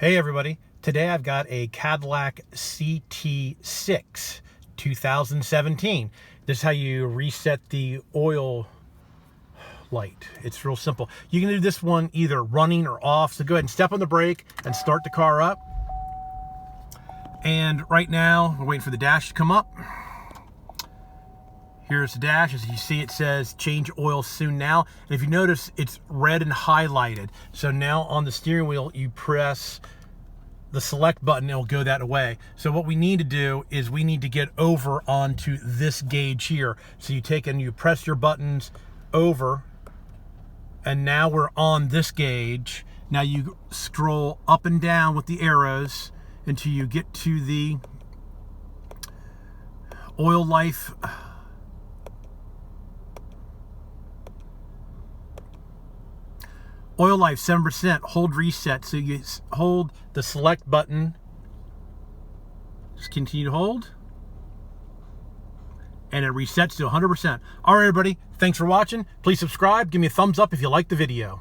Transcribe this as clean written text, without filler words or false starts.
Hey everybody, today I've got a Cadillac CT6 2017. This is how you reset the oil light. It's real simple. You can do this one either running or off, so go ahead and step on the brake and start the car up. And right now, we're waiting for the dash to come up. Here's the dash. As you see, it says change oil soon now. And if you notice, it's red and highlighted. So now on the steering wheel, you press the select button, it'll go that way. So what we need to do is we need to get over onto this gauge here. So you take and you press your buttons over, and now we're on this gauge. Now you scroll up and down with the arrows until you get to the oil life. Oil life 7%, hold reset. So you hold the select button, just continue to hold, and it resets to 100%. All right, everybody, thanks for watching. Please subscribe, give me a thumbs up if you like the video.